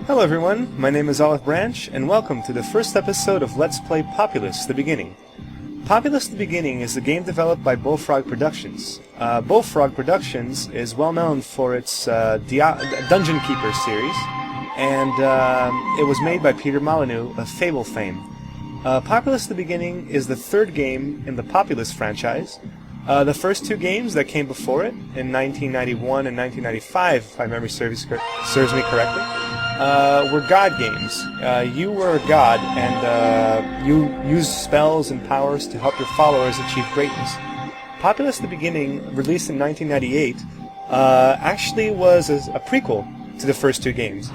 Hello everyone, my name is Olive Branch, and welcome to the first episode of Let's Play Populous, The Beginning. Populous, The Beginning is a game developed by Bullfrog Productions. Bullfrog Productions is well known for its Dungeon Keeper series, and it was made by Peter Molyneux of Fable fame. Populous, The Beginning is the third game in the Populous franchise. The first two games that came before it, in 1991 and 1995, if my memory serves me correctly, were god games. You were a god, and you used spells and powers to help your followers achieve greatness. Populous The Beginning, released in 1998, actually was a prequel to the first two games.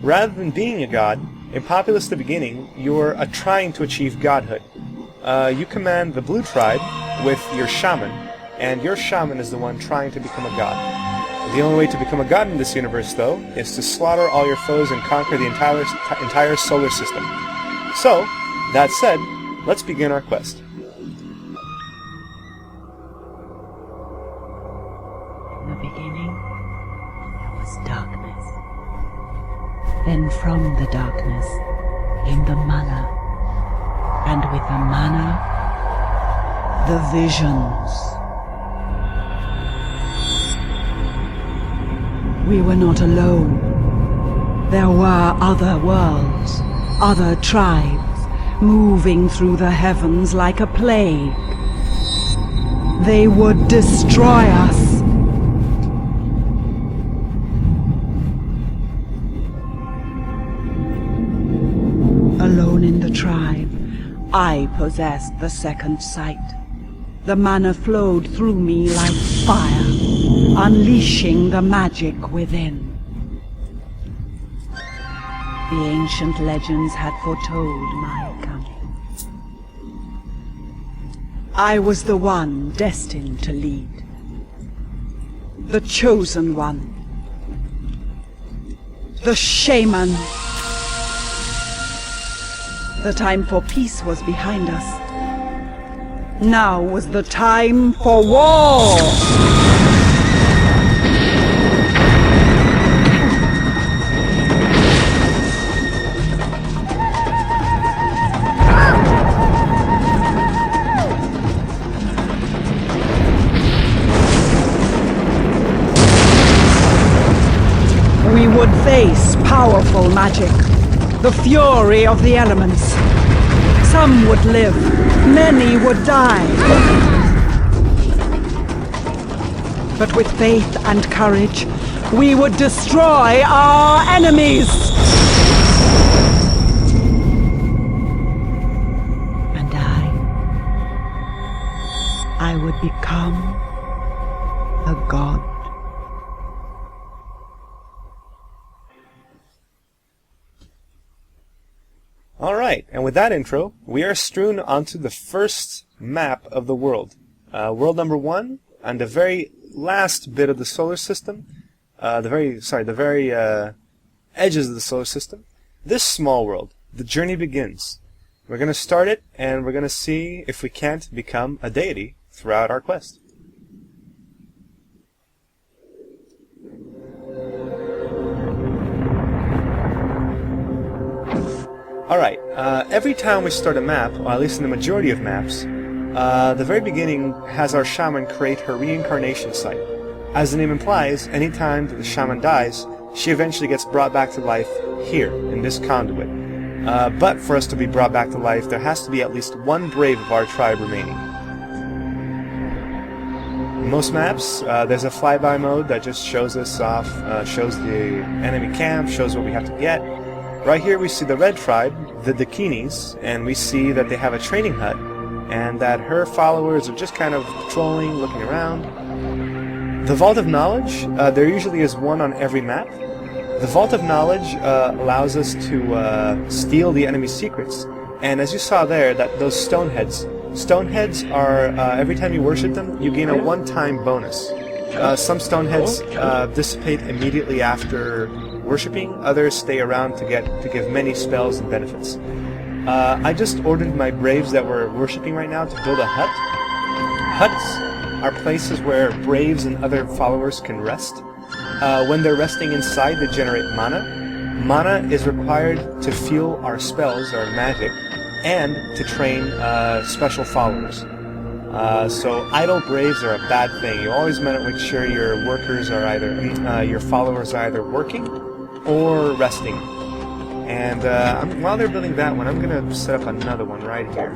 Rather than being a god, in Populous The Beginning, you're trying to achieve godhood. You command the Blue Tribe with your shaman, and your shaman is the one trying to become a god. The only way to become a god in this universe, though, is to slaughter all your foes and conquer the entire solar system. So, that said, let's begin our quest. In the beginning, there was darkness. Then from the darkness came the manna, and with the manna, the visions. We were not alone. There were other worlds, other tribes, moving through the heavens like a plague. They would destroy us. Alone in the tribe, I possessed the second sight. The manna flowed through me like fire, unleashing the magic within. The ancient legends had foretold my coming. I was the one destined to lead. The chosen one. The shaman. The time for peace was behind us. Now was the time for war! We would face powerful magic, the fury of the elements. Some would live, many would die. But with faith and courage, we would destroy our enemies! And I would become a god. Alright, and with that intro, we are strewn onto the first map of the world. World number 1, and the very last bit of the solar system, the very edges of the solar system. This small world, the journey begins. We're going to start it, and we're going to see if we can't become a deity throughout our quest. Alright, every time we start a map, or at least in the majority of maps, the very beginning has our shaman create her reincarnation site. As the name implies, any time that the shaman dies, she eventually gets brought back to life here, in this conduit. But for us to be brought back to life, there has to be at least one brave of our tribe remaining. In most maps, there's a flyby mode that just shows us off, shows the enemy camp, shows what we have to get. Right here we see the red tribe, the Dakinis, and we see that they have a training hut, and that her followers are just kind of patrolling, looking around. The Vault of Knowledge, there usually is one on every map. The Vault of Knowledge allows us to steal the enemy's secrets, and as you saw there, those stoneheads are, every time you worship them, you gain a one-time bonus. Some stoneheads dissipate immediately after worshipping, others stay around to give many spells and benefits. I just ordered my braves that we're worshipping right now to build a hut. Huts are places where braves and other followers can rest. When they're resting inside, they generate mana, Mana is required to fuel our spells, our magic, and to train special followers. So idle braves are a bad thing. You always want to make sure your workers are either your followers are either working or resting. And while they're building that one, I'm gonna set up another one right here.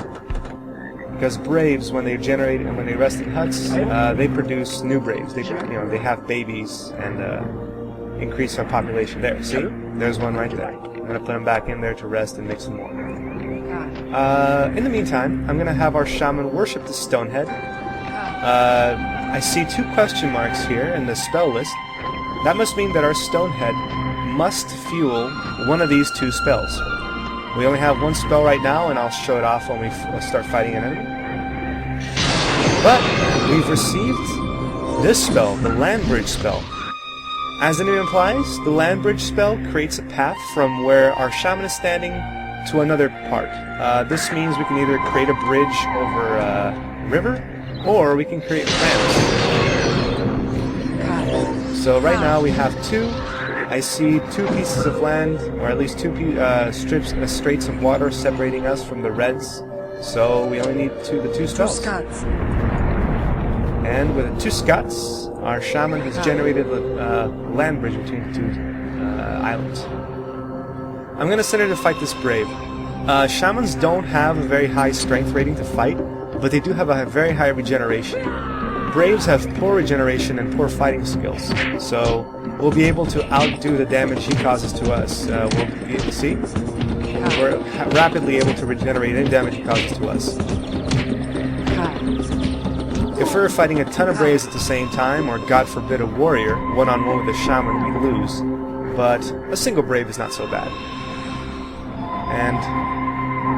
Because braves, when they generate and when they rest in huts, they produce new braves. They they have babies and increase our population. There, see, there's one right there. I'm gonna put them back in there to rest and make some more. In the meantime, I'm gonna have our shaman worship the stonehead. I see 2 question marks here in the spell list. That must mean that our stonehead must fuel one of these 2 spells. We only have 1 spell right now, and I'll show it off when we start fighting an enemy. But we've received this spell, the land bridge spell. As the name implies, the land bridge spell creates a path from where our shaman is standing to another part. This means we can either create a bridge over a river, or we can create ramps. So right now we have 2. I see 2 pieces of land, or at least 2 straits of water separating us from the reds. So we only need the 2 spells. And with the 2 scots, our shaman has generated a land bridge between the 2 islands. I'm going to send her to fight this brave. Shamans don't have a very high strength rating to fight, but they do have a very high regeneration. Braves have poor regeneration and poor fighting skills, so we'll be able to outdo the damage he causes to us. We're rapidly able to regenerate any damage he causes to us. If we're fighting a ton of braves at the same time, or God forbid a warrior, one-on-one with a shaman, we lose. But a single brave is not so bad. And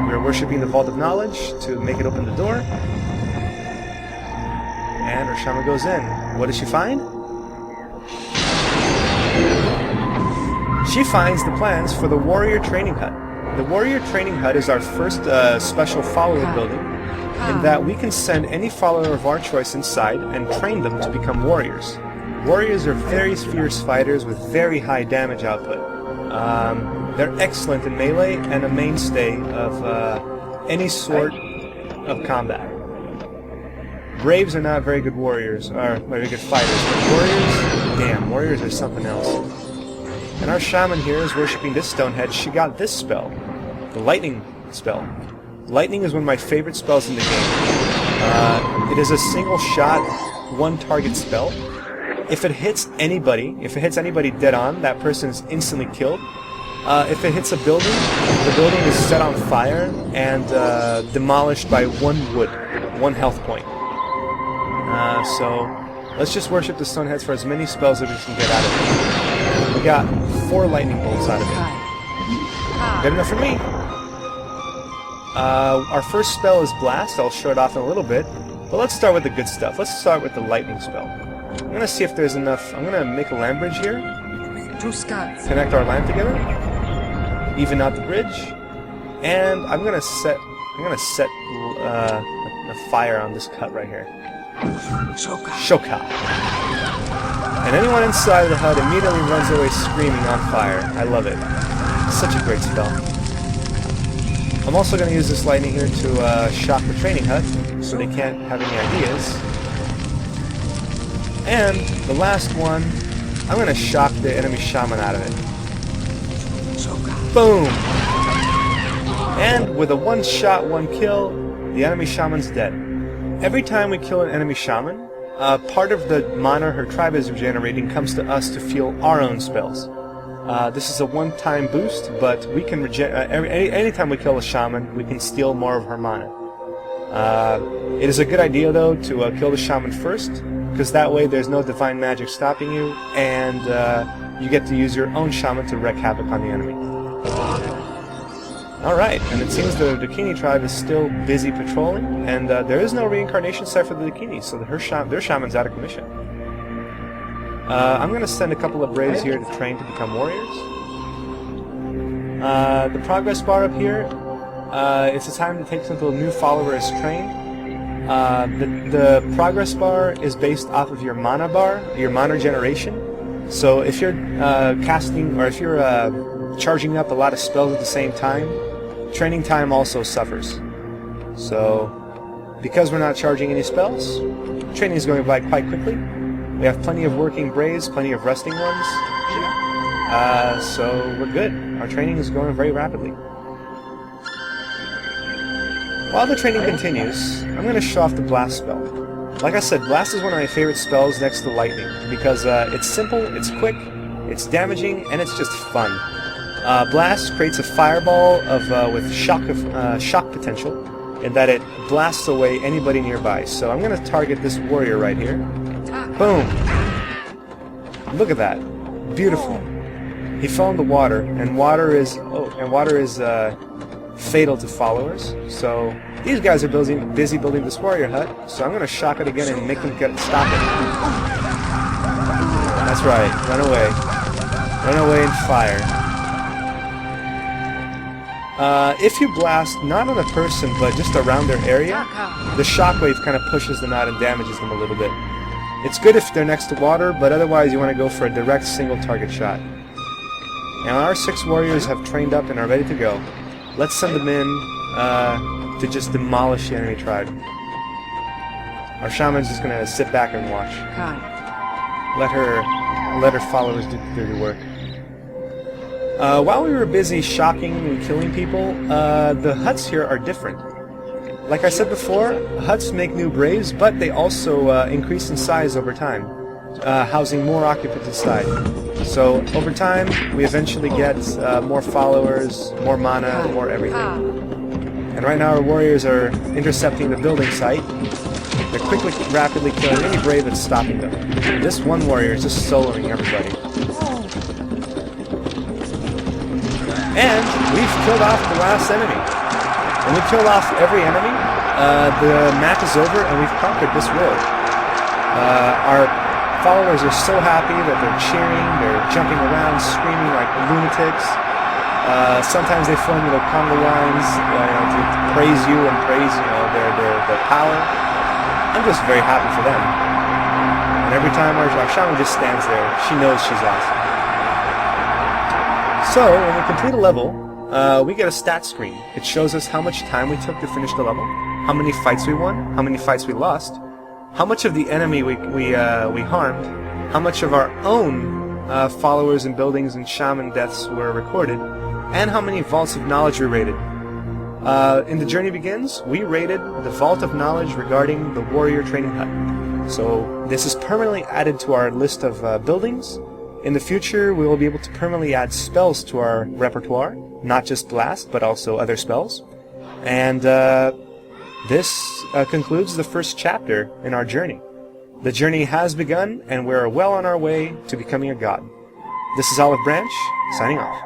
we're worshipping the Vault of Knowledge to make it open the door. And our shaman goes in. What does she find? She finds the plans for the Warrior Training Hut. The Warrior Training Hut is our first special follower building, in that we can send any follower of our choice inside and train them to become warriors. Warriors are very fierce fighters with very high damage output. They're excellent in melee and a mainstay of any sort of combat. Braves are not very good warriors, or very good fighters, but warriors, damn, warriors are something else. And our shaman here is worshipping this stonehead. She got this spell, the lightning spell. Lightning is one of my favorite spells in the game. It is a single shot, 1 target spell. If it hits anybody dead on, that person is instantly killed. If it hits a building, the building is set on fire and demolished by 1 wood, 1 health point. So let's just worship the stoneheads for as many spells as we can get out of it. We got 4 lightning bolts out of it. Good enough for me. Our first spell is Blast. I'll show it off in a little bit. But let's start with the good stuff. Let's start with the lightning spell. I'm going to see if there's enough. I'm going to make a land bridge here. 2 scots. Connect our land together. Even out the bridge. And I'm going to set a fire on this cut right here. Shoka. And anyone inside of the hut immediately runs away screaming on fire. I love it. Such a great spell. I'm also going to use this lightning here to shock the training hut, so they can't have any ideas. And the last one, I'm going to shock the enemy shaman out of it. Boom! And with a 1-shot, 1-kill, the enemy shaman's dead. Every time we kill an enemy shaman, part of the mana her tribe is regenerating comes to us to fuel our own spells. This is a one-time boost, but we can anytime we kill a shaman, we can steal more of her mana. It is a good idea, though, to kill the shaman first, because that way there's no divine magic stopping you, and you get to use your own shaman to wreak havoc on the enemy. Alright, and it seems the Dakini tribe is still busy patrolling, and there is no reincarnation site for the Dakini, so their shaman's out of commission. I'm going to send a couple of braves here to train to become warriors. The progress bar up here, it's a time to take until a new follower is trained. The progress bar is based off of your mana bar, your mana generation. So if you're casting, or if you're charging up a lot of spells at the same time, training time also suffers. So because we're not charging any spells, training is going by quite quickly. We have plenty of working braves, plenty of resting ones. So we're good. Our training is going very rapidly. While the training continues, I'm going to show off the Blast spell. Like I said, Blast is one of my favorite spells next to Lightning, because it's simple, it's quick, it's damaging, and it's just fun. Blast creates a fireball with shock potential, in that it blasts away anybody nearby. So I'm going to target this warrior right here. Boom! Look at that. Beautiful. He fell in the water, and water is fatal to followers. So these guys are busy building this warrior hut. So I'm going to shock it again and make them stop it. That's right. Run away. Run away and fire. If you blast not on a person but just around their area, the shockwave kind of pushes them out and damages them a little bit. It's good if they're next to water, but otherwise you want to go for a direct single target shot. Now our 6 warriors have trained up and are ready to go. Let's send them in to just demolish the enemy tribe. Our shaman's just going to sit back and watch. Let her followers do the dirty work. While we were busy shocking and killing people, the huts here are different. Like I said before, huts make new braves, but they also increase in size over time, housing more occupants inside. So over time, we eventually get more followers, more mana, more everything. And right now our warriors are intercepting the building site. They're quickly, rapidly killing any brave that's stopping them. This one warrior is just soloing everybody. And we've killed off the last enemy. When we killed off every enemy, the match is over and we've conquered this world. Our followers are so happy that they're cheering, they're jumping around, screaming like lunatics. Sometimes they form little conga lines to praise you and praise their power. I'm just very happy for them. And every time our shaman just stands there, she knows she's awesome. So, when we complete a level, we get a stat screen. It shows us how much time we took to finish the level, how many fights we won, how many fights we lost, how much of the enemy we harmed, how much of our own followers and buildings and shaman deaths were recorded, and how many vaults of knowledge we raided. In The Journey Begins, we raided the Vault of Knowledge regarding the Warrior Training Hut. So this is permanently added to our list of buildings. In the future, we will be able to permanently add spells to our repertoire, not just Blast, but also other spells. And this concludes the first chapter in our journey. The journey has begun, and we're well on our way to becoming a god. This is Olive Branch, signing off.